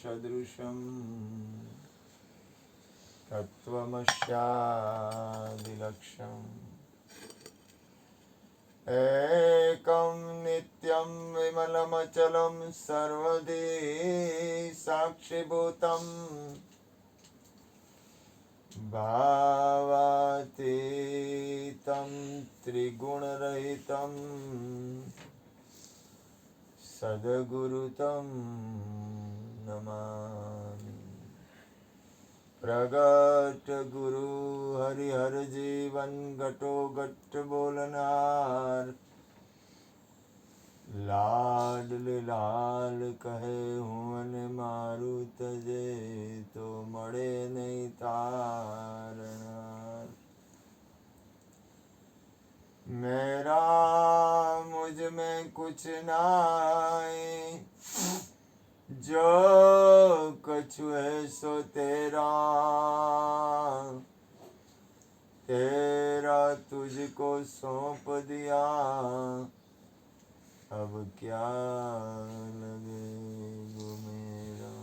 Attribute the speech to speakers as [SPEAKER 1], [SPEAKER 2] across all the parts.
[SPEAKER 1] सदृशं तत्त्वमस्यादिलक्ष्यम् एकं नित्यं विमलमचलं सर्वदी साक्षिभूतं भावातीतं त्रिगुणरहितं सद्गुरुतं नमामि। प्रगट गुरु हरिहर जीवन घटो घट बोलनार लाडले लाल कहे हुन मारू तजे तो मड़े नहीं तारनार। मेरा मुझ में कुछ नाई जो कछु है सो तेरा तेरा तुझको सौंप दिया अब क्या लगे वो मेरा।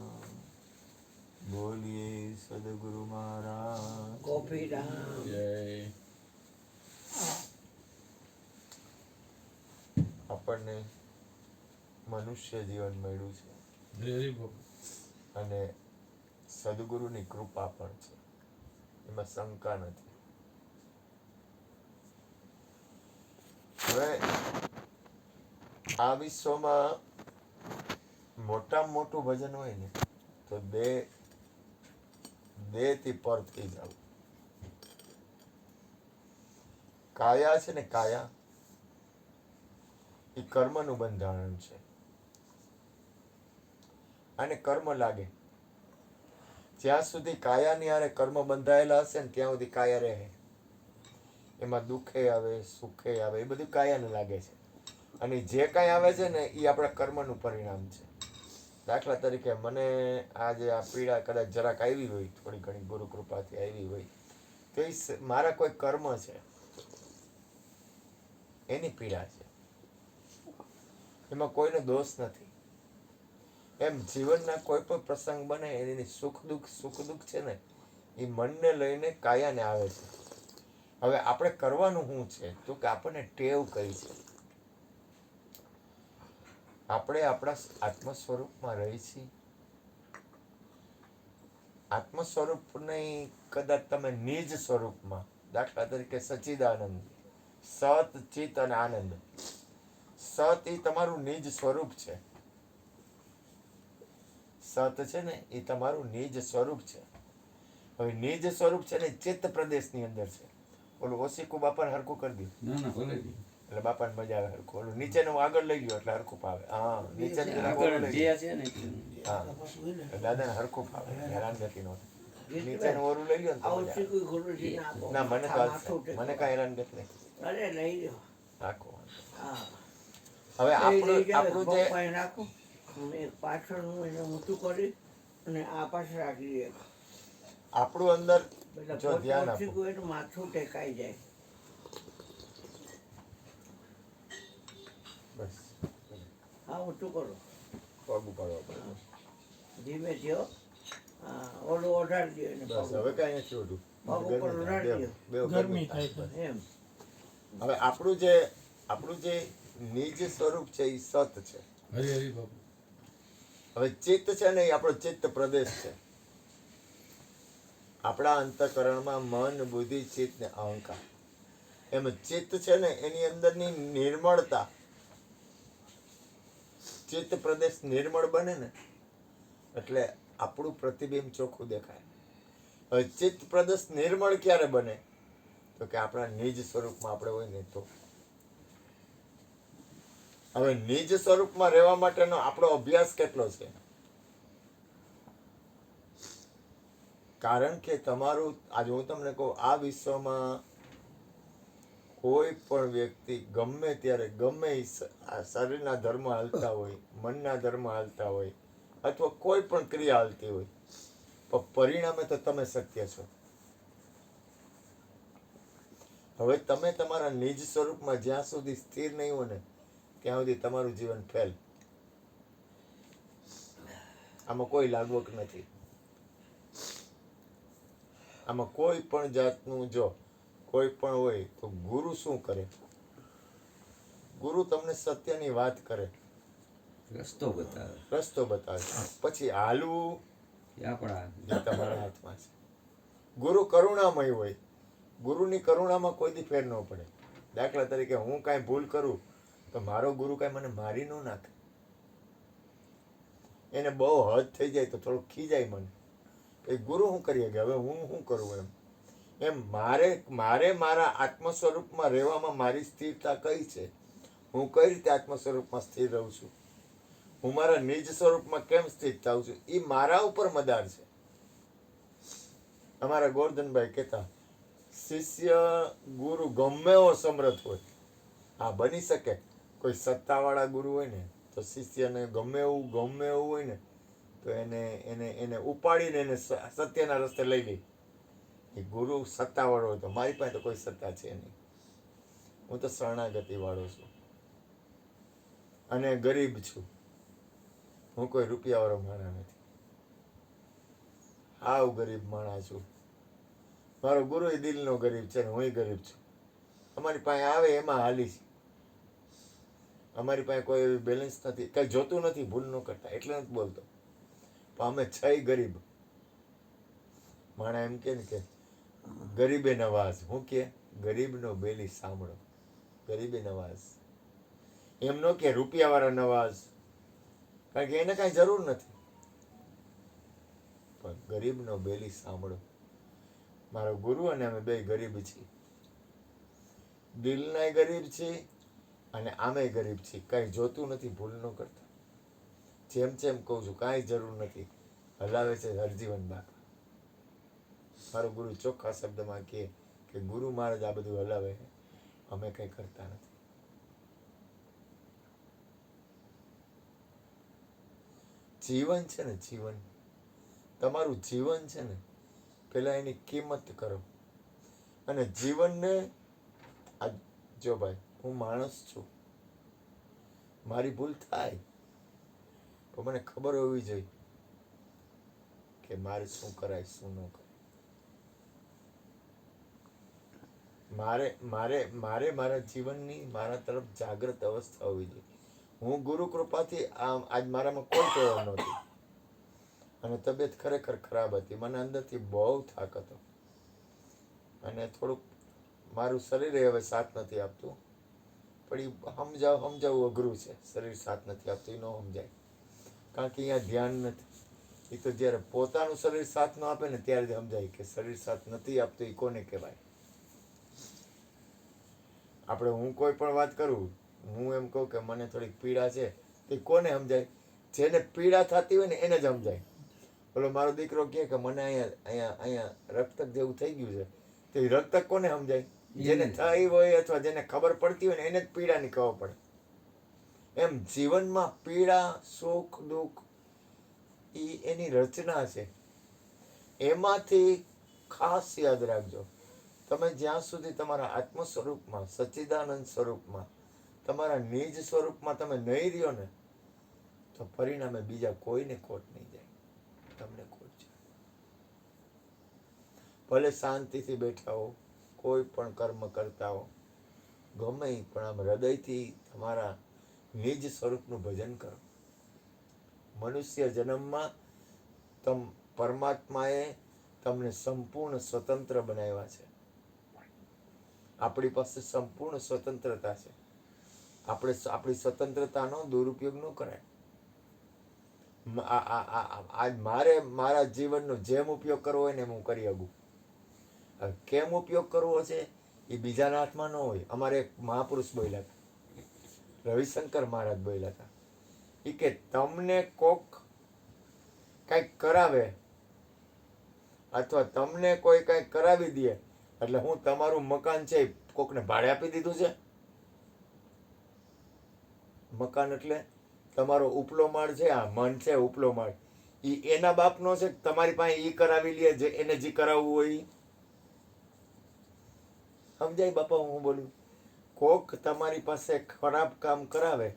[SPEAKER 1] बोलिए सदगुरु महाराज
[SPEAKER 2] गोपी राम
[SPEAKER 1] जय। આપણને મનુષ્ય જીવન મળ્યું છે અને સદગુરુની કૃપા પણ છે, એમાં શંકા નથી. હવે આ વિશ્વમાં મોટામાં મોટું ભજન હોય ને તો દેહથી પર થઈ જવું. કાયા છે ને, કાયા એ કર્મનું બંધારણ છે અને કર્મ લાગે જ્યાં સુધી કાયાની હારે કર્મ બંધાયેલા હશે ને ત્યાં સુધી કાયા રહે. એમાં દુઃખે આવે સુખે આવે એ બધું કાયાને લાગે છે અને જે કાંઈ આવે છે ને એ આપણા કર્મનું પરિણામ છે. દાખલા તરીકે મને આજે આ પીડા કદાચ જરાક આવી હોય, થોડી ઘણી ગુરુ કૃપાથી આવી હોય, તો એ મારા કોઈ કર્મ છે એની પીડા છે, એમાં કોઈનો દોષ નથી. એમ જીવનના કોઈ પણ પ્રસંગ બને એની સુખ દુઃખ છે ને એ મનને લઈને કાયાને આવે છે. હવે આપણે કરવાનું શું છે તો કે આપણને ટેવ કઈ છે. આપણે આપણા આત્મ સ્વરૂપમાં રહી છીએ. આત્મ સ્વરૂપને કદાચ તમે નિજ સ્વરૂપમાં, દાખલા તરીકે સચ્ચિદાનંદ, સત ચિત અને આનંદ. સત એ તમારું નિજ સ્વરૂપ છે. સત છે ને એ તમારું નિજ સ્વરૂપ છે. હવે નિજ સ્વરૂપ છે ને ચિત્ત પ્રદેશની અંદર છે. ઓલું ઓશીકુ બાપાને હરખું કરી દીધું એટલે બાપાને મજા આવે હરખું. ઓલું નીચેનું આગળ લઈ ગયો એટલે હરખું પાવે. હા, નીચેનું હા દાદાને હરખું પાવે, હેરાન ગતિ નો. નીચેનું ઓરું લઈ ગયો ને ના મને તો મને કાંઈ હેરાન ગતિ નહીં. રાખો હવે આપણું જે
[SPEAKER 2] પાછળનું એને ઊંચું કરી અને આ પાછળ રાખી દે.
[SPEAKER 1] આપણું અંદર જો ધ્યાન આપો,
[SPEAKER 2] માથું ટેકાઈ જાય.
[SPEAKER 1] બસ
[SPEAKER 2] હા, ઊંચું કરો,
[SPEAKER 1] પગ ઉપાડવા પડે.
[SPEAKER 2] ધીમે થયો. ઓલું ઓઢાડી દો.
[SPEAKER 1] બસ હવે કાંઈ નથી ઓઢું,
[SPEAKER 2] પગ ઉપર ઓઢાડી દો.
[SPEAKER 1] ગરમી થાય
[SPEAKER 2] એમ.
[SPEAKER 1] હવે આપણું જે નિજ સ્વરૂપ છે એ સત છે. હવે ચિત્ત છે ને એ આપણો ચિત્ત પ્રદેશ છે. આપણા અંતઃકરણમાં મન, બુદ્ધિ, ચિત્ત ને અહંકાર. એમ ચિત્ત છે ને એની અંદરની નિર્મળતા, ચિત્ત પ્રદેશ નિર્મળ બને ને એટલે આપણું પ્રતિબિંબ ચોખ્ખું દેખાય. હવે ચિત્ત પ્રદેશ નિર્મળ ક્યારે બને તો કે આપણા નિજ સ્વરૂપમાં આપણે હોય ને તો. હવે નિજ સ્વરૂપમાં રહેવા માટેનો આપણો અભ્યાસ કેટલો છે? કારણ કે તમારું આજે હું તમને કહું, આ વિશ્વમાં કોઈ પણ વ્યક્તિ ગમે ત્યારે ગમે શરીરના ધર્મ હાલતા હોય, મનના ધર્મ હાલતા હોય અથવા કોઈ પણ ક્રિયા હાલતી હોય, પણ પરિણામે તો તમે સત્ય છો. હવે તમે તમારા નિજ સ્વરૂપમાં જ્યાં સુધી સ્થિર નહીં હો ને ત્યાં સુધી તમારું જીવન ફેલ. આમાં કોઈ લાગવક નથી. આમાં કોઈ પણ જાતનું જો કોઈ પણ હોય તો ગુરુ શું કરે? ગુરુ તમને સત્યની વાત કરે, રસ્તો બતાવે. પછી હાલવું એ તમારા હાથમાં છે. ગુરુ કરુણામય હોય. ગુરુની કરુણામાં કોઈ દી ફેર ન પડે. દાખલા તરીકે હું કાંઈ ભૂલ કરું તો મારો ગુરુ કાંઈ મને મારી ન નાખે. એને બહુ હદ થઈ જાય તો થોડુંક ખીજાય મને. એ ગુરુ શું કરીએ કે હવે હું શું કરું એમ મારે મારા આત્મ સ્વરૂપમાં રહેવામાં મારી સ્થિરતા કઈ છે? હું કઈ રીતે આત્મ સ્વરૂપમાં સ્થિર રહું છું? હું મારા નિજ સ્વરૂપમાં કેમ સ્થિત થાઉં છું? એ મારા ઉપર મદાર છે. અમારા ગોરધનભાઈ કહેતા, શિષ્ય ગુરુ ગમે એવો સમર્થ હોય, હા બની શકે કોઈ સત્તાવાળા ગુરુ હોય ને તો શિષ્યને ગમે એવું હોય ને તો એને ઉપાડીને એને સત્યના રસ્તે લઈ લે. એ ગુરુ સત્તાવાળો હોય તો મારી પાસે તો કોઈ સત્તા છે નહીં. હું તો શરણાગતિ વાળો છું અને ગરીબ છું. હું કોઈ રૂપિયાવાળો માણસ નથી. હાવ ગરીબ માણસ છું. મારો ગુરુ એ દિલનો ગરીબ છે ને હું ગરીબ છું. અમારી પાસે આવે એમાં હાલી છે. અમારી પાસે કોઈ એવી બેલેન્સ નથી, કઈ જોતું નથી. ભૂલ ન કરતા એટલે નથી બોલતો, પણ અમે છે ગરીબ માણા. એમ કે ને કે ગરીબે નવાઝ. હું કે ગરીબનો બેલી સાંભળો. ગરીબે નવાઝ એમ ન કે રૂપિયાવાળા નવાઝ, કારણ કે એને કાંઈ જરૂર નથી. પણ ગરીબનો બેલી સાંભળો. મારો ગુરુ અને અમે બે ગરીબ છીએ. દિલનાય ગરીબ છીએ અને આમે ગરીબ છીએ. કાંઈ જોતું નથી. ભૂલ ન કરતા. જેમ કહું છું કાંઈ જરૂર નથી. હલાવે છે હરજીવન બાપા. મારો ગુરુ ચોખ્ખા શબ્દમાં કહે કે ગુરુ મહારાજ આ બધું હલાવે, અમે કંઈ કરતા નથી. જીવન છે ને, જીવન તમારું જીવન છે ને, પેલા એની કિંમત કરો. અને જીવનને જો ભાઈ હું માણસ છું, મારી ભૂલ થાય તો મને ખબર હોવી જોઈએ કે મારે શું કરાય શું ન કરાય. મારા જીવનની મારા તરફ જાગૃત અવસ્થા હોવી જોઈએ. હું ગુરુ કૃપાથી આજ મારામાં કોઈ ટેવ નહોતી અને તબિયત ખરેખર ખરાબ હતી. મને અંદરથી બહુ થાક હતો અને થોડુંક મારું શરીર હવે સાથ નથી આપતું. પણ એ સમજાવવું અઘરું છે. શરીર સાથ નથી આપતું એ ન સમજાય, કારણ કે અહીંયા ધ્યાન નથી. એ તો જ્યારે પોતાનું શરીર સાથ ન આપે ને ત્યારે જ સમજાય કે શરીર સાથ નથી આપતું એ કોને કહેવાય. આપણે હું કોઈ પણ વાત કરું, હું એમ કહું કે મને થોડીક પીડા છે, તો કોને સમજાય? જેને પીડા થતી હોય ને એને જ સમજાય. બોલો મારો દીકરો કહે કે મને અહીંયા રક્તક જેવું થઈ ગયું છે, તો એ રક્તક કોને સમજાય? જેને થઈ હોય અથવા જેને ખબર પડતી હોય ને એને જ પીડાની ખબર પડે. એમ જીવનમાં પીડા, સુખ, દુઃખ એ એની રચના છે. એમાંથી ખાસ યાદ રાખજો, તમે જ્યાં સુધી તમારા આત્મ સ્વરૂપમાં, સચ્ચિદાનંદ સ્વરૂપમાં, તમારા નિજ સ્વરૂપમાં તમે નહીં રહ્યો ને તો પરિણામે બીજા કોઈને ખોટ નહીં જાય, તમને ખોટ જાય. ભલે શાંતિથી બેઠા હો, કોઈ પણ કર્મ કરતા હો, ગમે પણ આમ હૃદયથી તમારા નિજ સ્વરૂપનું ભજન કરો. મનુષ્ય જન્મમાં પરમાત્માએ તમને સંપૂર્ણ સ્વતંત્ર બનાવ્યા છે. આપણી પાસે સંપૂર્ણ સ્વતંત્રતા છે. આપણે આપણી સ્વતંત્રતાનો દુરુપયોગ ન કરાય. આજ મારા જીવનનો જેમ ઉપયોગ કરવો હોય ને એમ હું કરી શકું. કેમ ઉપયોગ કરવો છે એ બીજાના હાથમાં ન હોય. અમારે એક મહાપુરુષ બોલ્યા હતા, રવિશંકર મહારાજ બોલ્યા હતા, એ કે તમને કોક કંઈક કરાવે અથવા તમને કોઈ કંઈક કરાવી દે એટલે હું તમારું મકાન છે કોકને ભાડે આપી દીધું છે? મકાન એટલે તમારો ઉપલો માળ છે, આ મન છે ઉપલો માળ, એ એના બાપનો છે. તમારી પાસે એ કરાવી લે જે એને જે કરાવવું હોય. સમજાય બાપા હું બોલું? કોક તમારી પાસે ખરાબ કામ કરાવે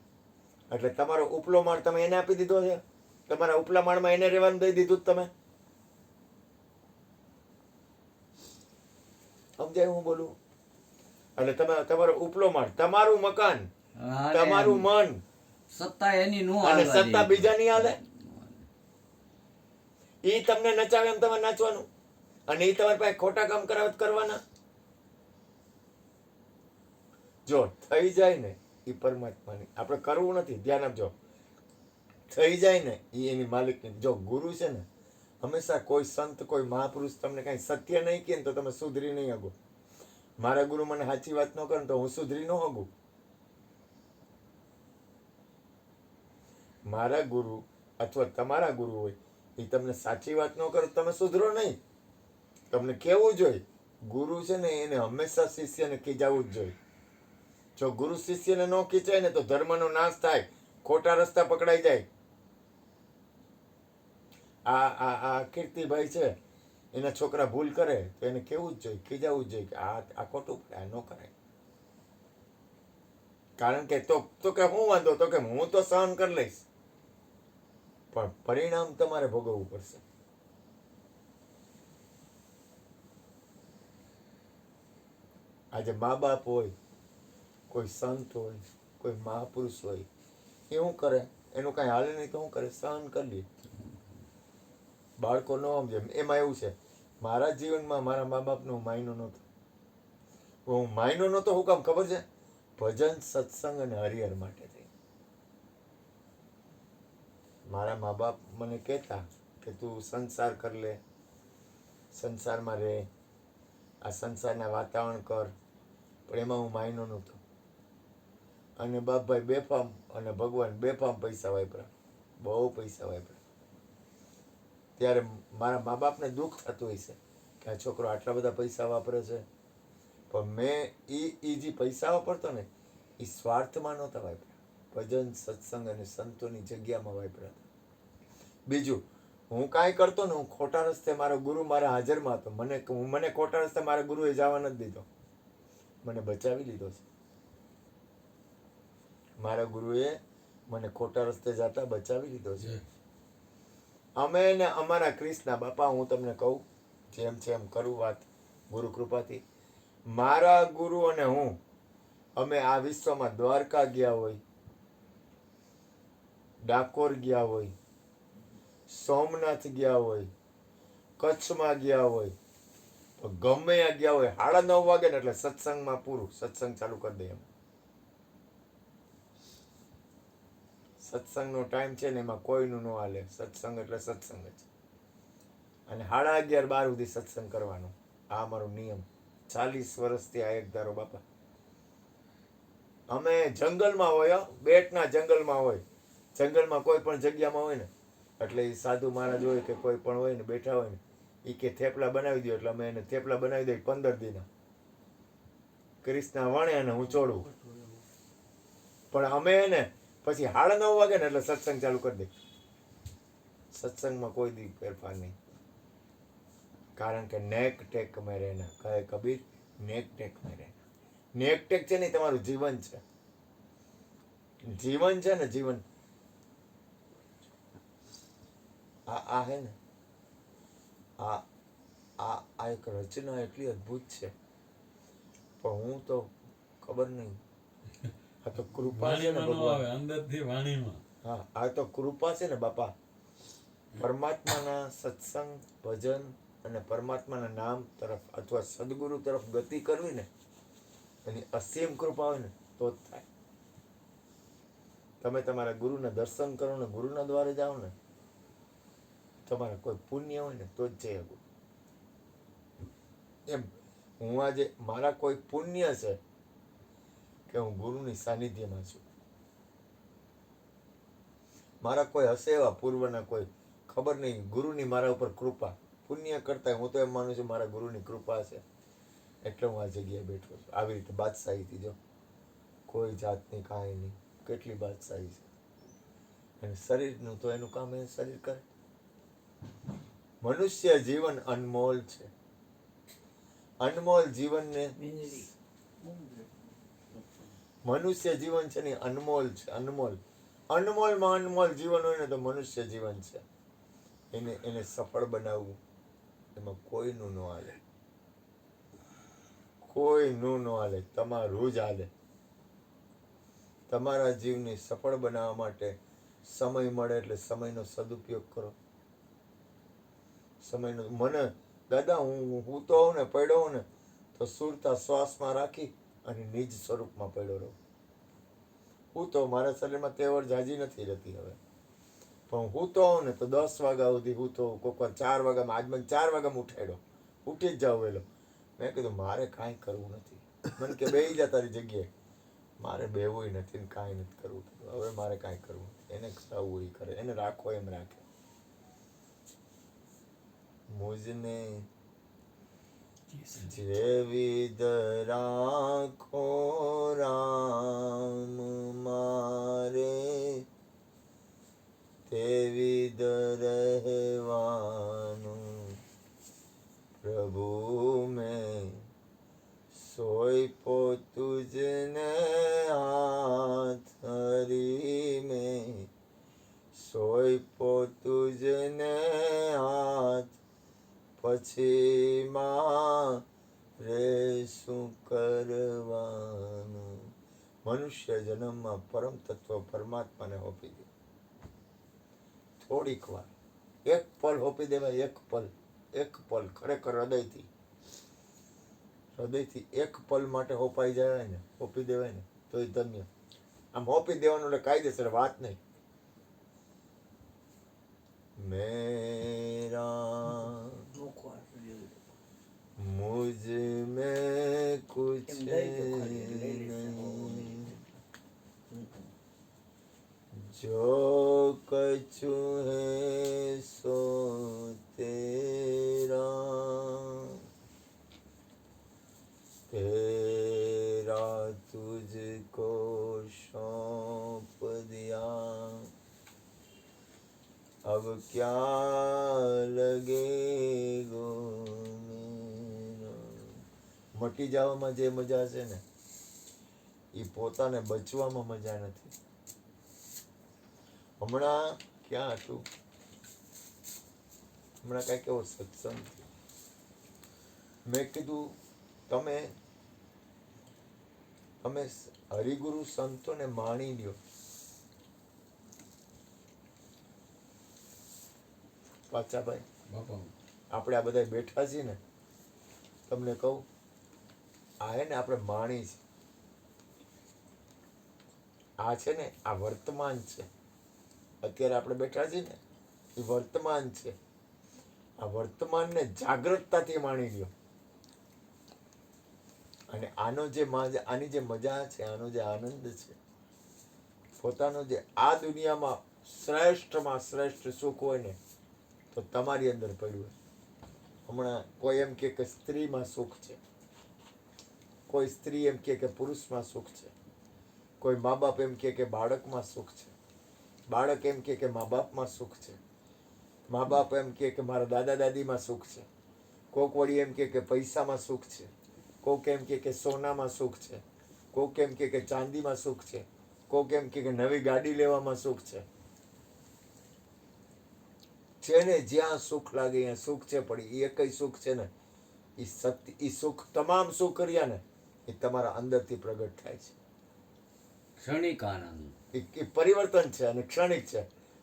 [SPEAKER 1] એટલે તમારો ઉપલો માળ તમે એને આપી દીધો છે? તમારા ઉપલા માળમાં એને રહેવાનું દઈ દીધું જ તમે? સમજાય હું બોલું? એટલે તમે તમારો ઉપલો માળ, તમારું મકાન, તમારું મન,
[SPEAKER 3] સત્તા એની નો
[SPEAKER 1] અને
[SPEAKER 3] હાલવા
[SPEAKER 1] સત્તા
[SPEAKER 3] દે.
[SPEAKER 1] બીજાની હાલે. ઈ તમને નચાવે એમ તમારે નાચવાનું, અને ઈ તમારી પાસે ખોટા કામ કરાવે તો કરવાના. જો થઈ જાય ને ઈ પરમાત્માની, આપણે કરવું નથી, ધ્યાન આપજો. થઈ જાય ને ઈ એની માલિકની. જો ગુરુ છે ને, હંમેશા કોઈ સંત, કોઈ મહાપુરુષ તમને કઈ સત્ય નહીં કહે ને તો તમે સુધરી નહીં શકો. મારા ગુરુ મને સાચી વાત ન કરે ને તો હું સુધરી ન શકું. મારા ગુરુ અથવા તમારા ગુરુ હોય એ તમને સાચી વાત ન કરે તમે સુધરો નહીં. તમને કેવું જોઈએ, ગુરુ છે ને એને હંમેશા શિષ્યને ખીજાવવું જ જોઈએ. જો ગુરુ શિષ્યને ન ખીચાય ને તો ધર્મનો નાશ થાય, ખોટા રસ્તા પકડાઈ જાય. આ કીર્તિભાઈ છે, એના છોકરા ભૂલ કરે તો એને કેવું જ જોઈએ, ખીજાવવું જ જોઈએ કે આ ખોટું પડે, આ ન કરાય. કારણ કે તો કે હું વાંધો, તો કે હું તો સહન કરી લઈશ, પણ પરિણામ તમારે ભોગવવું પડશે. આજે મા બાપ હોય, કોઈ સંત હોય, કોઈ મહાપુરુષ હોય, એ શું કરે, એનું કઈ હાલે નહીં તો શું કરે, સહન કરી લે. બાળકો ન સમજે. એમાં એવું છે, મારા જીવનમાં મારા મા બાપનો માયનો નહોતો. હું માયનો નહોતો શું કામ ખબર છે? ભજન, સત્સંગ અને હરિહર માટે થઈ. મારા મા બાપ મને કહેતા કે તું સંસાર કર લે, સંસારમાં રહે, આ સંસારના વાતાવરણ કર, પણ એમાં હું માયનો નહોતો. અને બાપભાઈ બેફામ અને ભગવાન બેફામ પૈસા વાપરા, બહુ પૈસા વાપરા. ત્યારે મારા મા બાપને દુઃખ થતું હોય છે કે આ છોકરો આટલા બધા પૈસા વાપરે છે, પણ મેં એ જે પૈસા વાપરતો ને એ સ્વાર્થમાં નહોતા વાપર્યા, ભજન, સત્સંગ અને સંતોની જગ્યામાં વાપર્યા હતા. બીજું, હું કાંઈ કરતો ને, હું ખોટા રસ્તે, મારો ગુરુ મારા હાજરમાં હતો, મને ખોટા રસ્તે મારા ગુરુએ જવા નથી દીધો, મને બચાવી લીધો છે. મારા ગુરુએ મને ખોટા રસ્તે જતા બચાવી લીધો છે. અમે ને અમારા ક્રિષ્ના બાપા, હું તમને કહું, જેમ છે એમ કરું વાત ગુરુ કૃપાથી. મારા ગુરુ અને હું, અમે આ વિશ્વમાં દ્વારકા ગયા હોય, ડાકોર ગયા હોય, સોમનાથ ગયા હોય, કચ્છમાં ગયા હોય, ગમે ત્યાં ગયા હોય, 9:30 વાગે ને એટલે સત્સંગમાં પૂરું, સત્સંગ ચાલુ કરી દે. એમ સત્સંગનો ટાઈમ છે ને એમાં કોઈનું ન હાલે. સત્સંગ એટલે સત્સંગ જ. અને 11:30-12 સુધી સત્સંગ કરવાનો, આ અમારો નિયમ. 40 વર્ષથી આ એક ધારો બાપા. અમે જંગલમાં હોય, બેટના જંગલમાં હોય, જંગલમાં કોઈ પણ જગ્યામાં હોય ને એટલે એ સાધુ મહારાજ હોય કે કોઈ પણ હોય ને બેઠા હોય ને, એ કે થેપલા બનાવી દો, એટલે અમે એને થેપલા બનાવી દઈએ 15 દિના. ક્રિષ્ના વણે અને હું ચોડું. પણ અમે એને પછી 9:30 વાગે ને એટલે સત્સંગ ચાલુ કરી દે. સત્સંગમાં કોઈ દી ફેરફાર નહીં, કારણ કે નેક ટેક મેં રહેના, કહે કબીર, નેક ટેક મેં રહેના. નેક ટેક છે ને તમારું જીવન છે, જીવન છે ને જીવન. આ હે ને આ એક રચના એટલી અદ્ભુત છે, પણ હું તો ખબર નહીં, આ તો કૃપા છે ને ભગવાન,
[SPEAKER 3] અંદરથી વાણીમાં.
[SPEAKER 1] હા, આ તો કૃપા છે ને બાપા. પરમાત્માના સત્સંગ, ભજન અને પરમાત્માના નામ તરફ અથવા સદગુરુ તરફ ગતિ કરવી ને, એની અસીમ કૃપા હોય ને તો જ થાય. તમે તમારા ગુરુના દર્શન કરો ને, ગુરુના દ્વારે જાઓ ને, તમારા કોઈ પુણ્ય હોય ને તો જ જઈ શકું. એમ હું આજે મારા કોઈ પુણ્ય છે કે હું ગુરુની સાનિધ્યમાં છું. મારા કોઈ હશે એવા પૂર્વના કોઈ, ખબર નહીં, ગુરુની મારા ઉપર કૃપા. પુણ્ય કરતા હું તો એમ માનું છું મારા ગુરુની કૃપા છે એટલે હું આ જગ્યાએ બેઠો છું. આવી રીતે બાદશાહીથી, જો કોઈ જાતની કાંઈ નહીં, કેટલી બાદશાહી છે. અને શરીરનું તો એનું કામ એ શરીર કરે. મનુષ્ય જીવન અનમોલ છે. અનમોલ જીવનને, મનુષ્ય જીવન છે ને અનમોલ છે, અનમોલ. અનમોલમાં અનમોલ જીવન હોય ને તો મનુષ્ય જીવન છે. એને સફળ બનાવવું એમાં કોઈનું ન હાલે, કોઈનું ન હાલે, તમારું જ હાલે. તમારા જીવને સફળ બનાવવા માટે સમય મળે એટલે સમયનો સદુપયોગ કરો. સમયનો મને દાદા હું તો હોઉં ને પડ્યો હોઉં ને તો સુરતા શ્વાસમાં રાખી અને નિજ સ્વરૂપમાં પડ્યો રહું. હું તો મારા શરીરમાં તેવડ જાજી નથી રહેતી હવે, પણ હું તો હોઉં ને તો 10 વાગ્યા સુધી હું તો કોઈક વાર 4 વાગ્યામાં, આજ મને 4 વાગ્યામાં ઉઠાડ્યો, ઉઠી જ જાવ વહેલો. મેં કીધું મારે કાંઈ કરવું નથી. મને કે બેસી જા તારી જગ્યાએ. મારે બેવું નથી ને કાંઈ નથી કરવું. હવે મારે કાંઈ કરવું નથી. એને કરાવવું એ કરે, એને રાખો એમ રાખે. મુજને જેવી રાખો રામ મારે, તેવી રહેવાનું પ્રભુ મેં સોંપ્યો તુજને હાથ, હરી મેં સોંપ્યો તુજને હાથ, પછી મારે શું કરવાનું. મનુષ્ય જન્મમાં પરમ તત્વ પરમાત્માને હોપી દે. થોડીક વાર, એક પલ હોપી દેવાય. એક પલ ખરેખર હૃદયથી એક પલ માટે હોપાઈ જાય ને, હોપી દેવાય ને તો એ ધન્ય. આમ હોપી દેવાનું એટલે કાયદેસર વાત નહીં. મેરા મુझ में कुछ नहीं, जो कछु है सो तेरा, तेरा तुझको सौंप दिया, अब क्या लगेગો મેરા. મટી જવામાં જે મજા છે ને એ પોતાને બચવામાં મજા નથી. હમણાં ક્યાં હતું, હમણાં કાંઈક એવો સત્સંગ, મેં કીધું તમે હરિગુરુ સંતોને માણી લ્યો. પાછા ભાઈ આપણે આ બધા બેઠા છીએ ને, તમને કહું આ હે ને આપણે માણી છે. આ છે ને આ વર્તમાન છે. અત્યારે આપણે બેઠા છીએ ને એ વર્તમાન છે. આ વર્તમાનને જાગૃતતાથી માણી લ્યો. અને આની જે મજા છે, આનો જે આનંદ છે, પોતાનો જે આ દુનિયામાં શ્રેષ્ઠમાં શ્રેષ્ઠ સુખ હોય ને તો તમારી અંદર પડ્યું. હમણાં કોઈ એમ કે સ્ત્રીમાં સુખ છે, કોઈ સ્ત્રી એમ કે પુરુષમાં સુખ છે, કોઈ મા બાપ એમ કે બાળકમાં સુખ છે, બાળક એમ કે મા બાપમાં સુખ છે, મા બાપ એમ કે મારા દાદા દાદીમાં સુખ છે, કોક વળી એમ કે પૈસામાં સુખ છે, કોક એમ કે સોનામાં સુખ છે, કોક એમ કે ચાંદીમાં સુખ છે, કોક એમ કે નવી ગાડી લેવામાં સુખ છે. જેને જ્યાં સુખ લાગે ત્યાં સુખ છે, પણ એ એકય સુખ છે ને એ સત્ય, એ સુખ તમામ સુખ કર્યા ને એ તમારા અંદરથી પ્રગટ થાય છે.
[SPEAKER 3] ક્ષણિક આનંદ,
[SPEAKER 1] એ પરિવર્તન છે અને ક્ષણિક છે,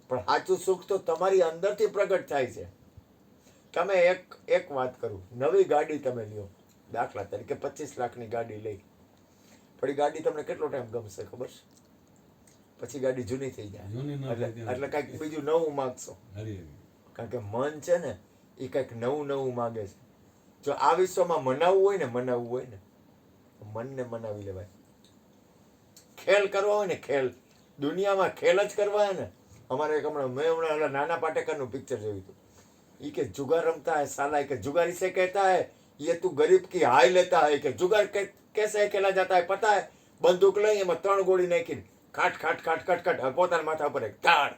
[SPEAKER 1] પણ સાચું સુખ તો તમારી અંદરથી પ્રગટ થાય છે. તમે એક વાત કરું, નવી ગાડી તમે લ્યો, દાખલા તરીકે 25 લાખની ગાડી લઈ, પણ એ ગાડી તમને કેટલો ટાઈમ ગમશે ખબર છે? પછી ગાડી જૂની થઈ જાય એટલે કંઈક બીજું નવું માગશો. કારણ કે મન છે ને એ કંઈક નવું માગે છે. જો આ વિશ્વમાં મનાવવું હોય ને મનને મનાવી લેવાય. ખેલ કરવા હોય ને, ખેલ દુનિયામાં ખેલ જ કરવા હોય ને. અમારે એક મેં હમણાં નાના પાટેકરનું પિક્ચર જોયું હતું. એ કે जुगार रमता है साला, કે जुगार इसे कहता है ये तू गरीब की हाय लेता है, કે जुगार कैसे खेला जाता है पता है? બંદૂક લઈ એમાં 3 ગોળી નાખીને ખાટ ખાટ ખાટ ખાટ ખાટ પોતાના માથા ઉપર એક તાળ.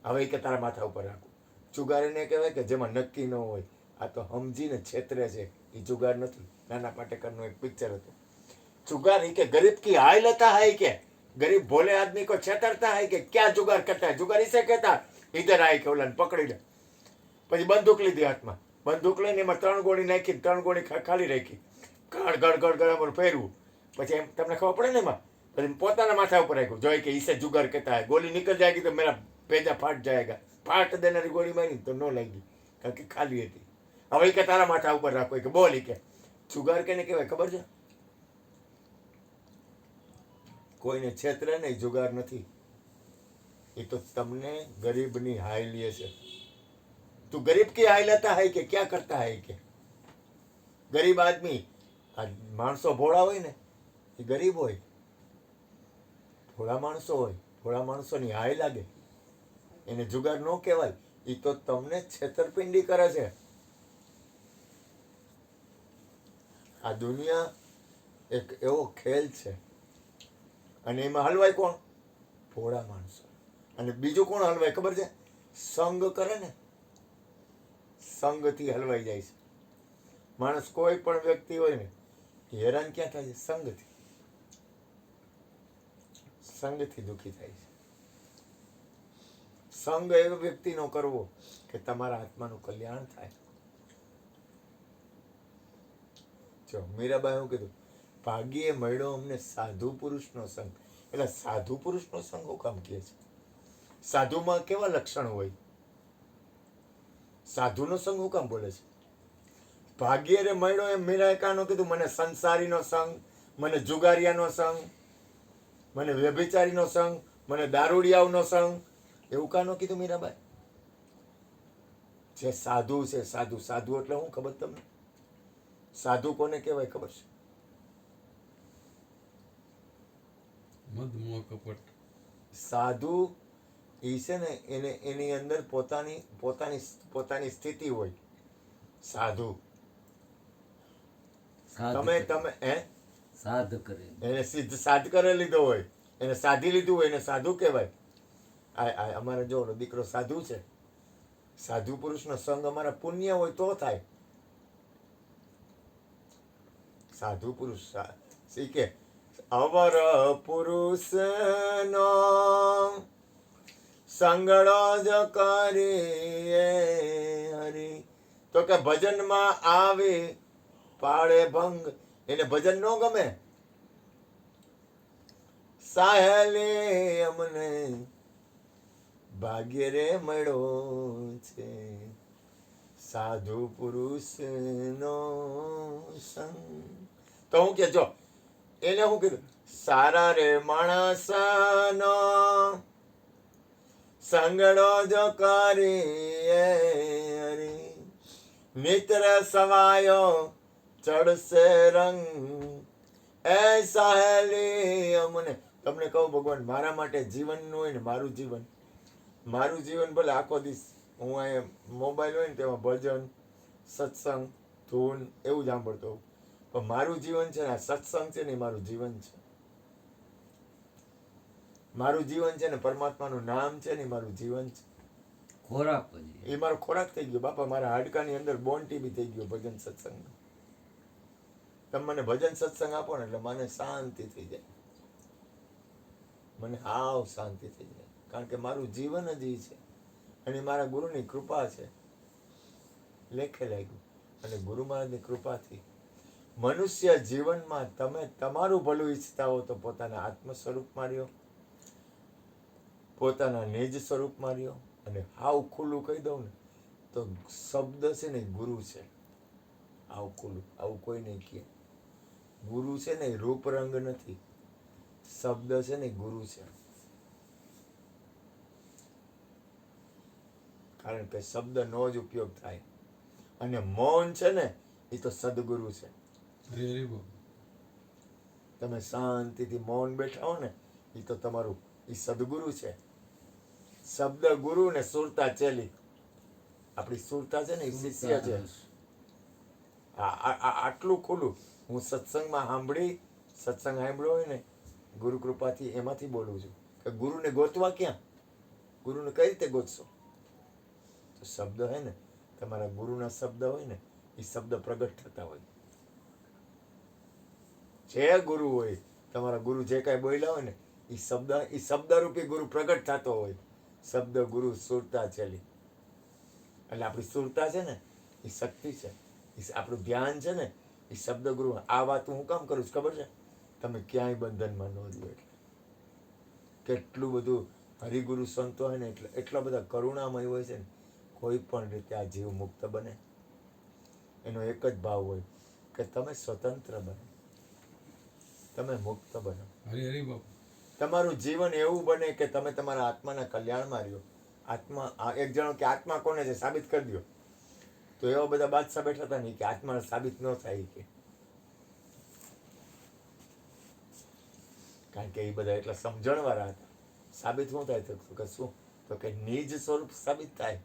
[SPEAKER 1] હવે કે તારા માથા ઉપર રાખું. જુગાર એને કહેવાય કે જેમાં નક્કી ન હોય. આ તો સમજીને છેતરે છે, એ જુગાર નથી. નાના પાટેકરનું એક પિક્ચર હતું. જુગાર કે ગરીબ કી હાય લેતા હૈ, કે गरीब भोले आदमी को छेतरता है कि क्या जुगाड़ करता है, जुगाड़ इसे कहता इधर आई के ओलाને પકડી લે, પછી બંદૂક લીધી હાથમાં, બંદૂક લઈને એમાં 3 ગોળી નાખી, 3 ગોળી ખાલી રાખી, ગડ ગડ ગડ ગડ આમ ફેરવું, પછી એમ તમને ખબર પડે ને એમાં, પછી પોતાના માથા ઉપર રાખ્યું, જોઈ કે इसे जुगाड़ कहता है, गोली निकल जाएगी तो मेरा भेजा फाट जाएगा, फाट देनाરી ગોળી મારી તો ન લાગી, કારણ કે ખાલી હતી. હવે કે તારા માથા ઉપર રાખો કે બોલી કે જુગાર કેને કહેવાય ખબર છે? કોઈને છેતરે નહીં, જુગાર નથી. એ તો તમને ગરીબની હાય લે છે. તું गरीब की हाय लेता है कि क्या करता है કે ગરીબ આદમી, આ માણસો ભોળા હોય ને એ ગરીબ હોય, ભોળા માણસો હોય, ભોળા માણસોની હાય લાગે, એને જુગાર ન કહેવાય. એ તો તમને છેતરપિંડી કરે છે. આ દુનિયા એક એવો ખેલ છે અને એમાં હલવાય કોણ? ભોળા માણસો. અને બીજું કોણ હલવાય ખબર છે? સંગ કરે ને, સંગથી હલવાઈ જાય છે માણસ. કોઈ પણ વ્યક્તિ હોય ને હેરાન ક્યાં થાય છે? સંગથી. સંગથી દુઃખી થાય છે. સંગ એવો વ્યક્તિનો કરવો કે તમારા આત્માનું કલ્યાણ થાય. જો મીરાબાઈ શું કીધું? ભાગ્યે મળ્યો અમને સાધુ પુરુષનો સંગ. એટલે સાધુ પુરુષનો સંગ હું કામ કહે છે? સાધુમાં કેવા લક્ષણ હોય? સાધુનો સંગ હું કામ બોલે છે? ભાગ્યે રે મળ્યો એમ મીરાએ કાનો કીધું? મને સંસારીનો સંગ, મને જુગારિયાનો સંગ, મને વ્યભિચારીનો સંગ, મને દારૂડિયાઓનો સંગ, એવું કાનો કીધું મીરાબાઈ? જે સાધુ છે, સાધુ. સાધુ એટલે શું ખબર તમને? સાધુ કોને કહેવાય ખબર છે?
[SPEAKER 4] મધમોહ કપટ.
[SPEAKER 1] સાધુ એ છે ને એને એની અંદર પોતાની પોતાની પોતાની સ્થિતિ હોય. સાધુ તમે
[SPEAKER 3] સાધ કરે,
[SPEAKER 1] એને સિદ્ધ સાધ કરી લીધો હોય, એને સાધી લીધું હોય, એને સાધુ કહેવાય. આ અમારા જો દીકરો સાધુ છે. સાધુ પુરુષનો સંગ અમારા પુણ્ય હોય તો થાય. સાધુ પુરુષ શીખે. અવર પુરુષનો સંગળો જ કરીએ હરી. તો કે ભજનમાં આવી પાડે ભંગ. એને ભજન ન ગમે. સાહેલી અમને ભાગ્ય રે મળ્યો છે સાધુ પુરુષનો સંગ. તો હું કે જો એને હું કીધું? સારા રે માણસનો સંગડો જો કરીએ હરી. મિત્ર સવાયો ચડશે રંગ. એ સાહેલી અમને. તમને કહું ભગવાન મારા માટે જીવનનું હોય ને, મારું જીવન ભલે આખો દિવસ હું અહીંયા મોબાઈલ હોય ને તેમાં ભજન, સત્સંગ, ધૂન એવું જ સાંભળતો હોઉં, પણ મારું જીવન છે ને આ સત્સંગ છે ને મારું જીવન છે. મારું જીવન છે ને પરમાત્માનું નામ છે ને મારું જીવન છે.
[SPEAKER 3] ખોરાક
[SPEAKER 1] એ મારો ખોરાક થઈ ગયો બાપા. મારા હાડકાની અંદર બોન ટીબી થઈ ગયો ભજન સત્સંગ. તમે મને ભજન સત્સંગ આપો ને એટલે મને શાંતિ થઈ જાય. મને હાવ શાંતિ થઈ જાય. કારણ કે મારું જીવન જ એ છે અને મારા ગુરુની કૃપા છે. લેખે લાગ્યું. અને ગુરુ મહારાજની કૃપાથી મનુષ્ય જીવનમાં તમે તમારું ભલું ઈચ્છતા હો તો પોતાના આત્મ સ્વરૂપમાં રહ્યો, પોતાના નિજ સ્વરૂપમાં રહ્યો. અને હાવ ખુલ્લું કહી દઉં ને તો શબ્દ છે ને ગુરુ છે. હાવ ખુલ્લું, આવું કોઈ નહીં કહે. ગુરુ છે ને રૂપ રંગ નથી, શબ્દ છે ને ગુરુ છે. કારણ કે શબ્દનો જ ઉપયોગ થાય. અને મૌન છે ને એ તો સદગુરુ છે. તમે શાંતિથી મૌન બેઠા હો ને એ તો તમારું એ સદગુરુ છે. શબ્દ ગુરુ ને સુરતા ચેલી. આપણી સુરતા છે ને એ શિષ્ય છે. આટલું ખુલ્લું હું સત્સંગમાં સત્સંગ સાંભળ્યો હોય ને ગુરુ કૃપાથી એમાંથી બોલું છું કે ગુરુને ગોતવા ક્યાં? ગુરુને કઈ રીતે ગોતશો? તો શબ્દ હે ને તમારા ગુરુના શબ્દ હોય ને એ શબ્દ પ્રગટ થતા હોય. જે ગુરુ હોય તમારા ગુરુ જે કાંઈ બોલ્યા હોય ને એ શબ્દરૂપી ગુરુ પ્રગટ થતો હોય. શબ્દ ગુરુ સુરતા ચલી, એટલે આપણી સુરતા છે ને એ શક્તિ છે, એ આપણું ધ્યાન છે ને એ શબ્દ ગુરુ. આ વાત હું કામ કરું છું ખબર છે? તમે ક્યાંય બંધનમાં ન રહ્યો એટલે. કેટલું બધું હરિગુરુ સંતો હોય ને એટલે એટલા બધા કરુણામય હોય છે ને, કોઈ પણ રીતે આ જીવ મુક્ત બને એનો એક જ ભાવ હોય કે તમે સ્વતંત્ર બનો, તમે મુક્ત બનો. તમારું જીવન એવું બને કે તમે તમારા આત્માના કલ્યાણમાં રહ્યો. આત્મા એક જણો કે આત્મા કોને છે સાબિત કરી દો, તો એવા બધા બાદશાહ બેઠા હતા ને કે આત્મા સાબિત ન થાય કે, કારણ કે એ બધા એટલા સમજણવાળા હતા. સાબિત શું થાય તો કે શું, તો કે નિજ સ્વરૂપ સાબિત થાય.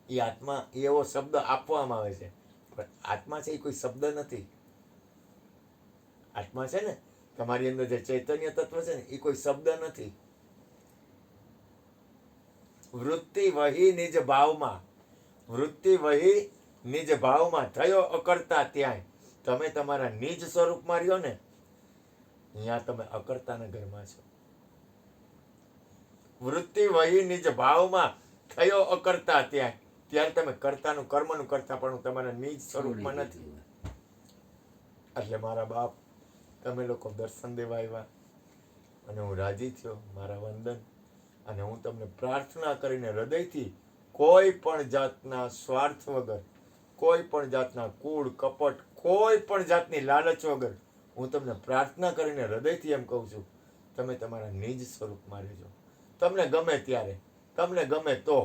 [SPEAKER 1] એ આત્મા એવો શબ્દ આપવામાં આવે છે, પણ આત્મા છે એ કોઈ શબ્દ નથી. આત્મા છે ને તમારી અંદર જે ચૈતન્ય તત્વ છે ને એ કોઈ શબ્દ નથી. વૃત્તિ વહી નિજ ભાવમાં, વૃત્તિ વહી નિજ ભાવમાં, થયો અકર્તા ત્યાંય. તમે તમારા નિજ સ્વરૂપમાં રહ્યો ને અહીંયા તમે અકર્તાના ઘરમાં છો. વૃત્તિ વહી નિજ ભાવમાં, થયો અકર્તા ત્યાંય. ત્યારે તમે કર્તાનું કર્મનું કરતા પણ તમારા નિજ સ્વરૂપમાં નથી. એટલે મારા બાપ, તમે લોકો દર્શન દેવા આવ્યા અને હું રાજી થયો. મારા વંદન. અને હું તમને પ્રાર્થના કરીને હૃદયથી, કોઈ પણ જાતના સ્વાર્થ વગર, કોઈ પણ જાતના કૂડ કપટ, કોઈ પણ જાતની લાલચ વગર હું તમને પ્રાર્થના કરીને હૃદયથી એમ કહું છું, તમે તમારા નિજ સ્વરૂપમાં રહેજો. તમને ગમે ત્યારે, તમને ગમે તો.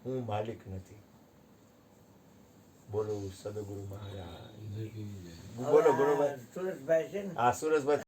[SPEAKER 1] હું માલિક નથી. બોલો સદગુરુ મહારાજ. બોલો ગુરુભાઈ.
[SPEAKER 2] સુરેશભાઈ છે ને
[SPEAKER 1] હા, સુરેશભાઈ.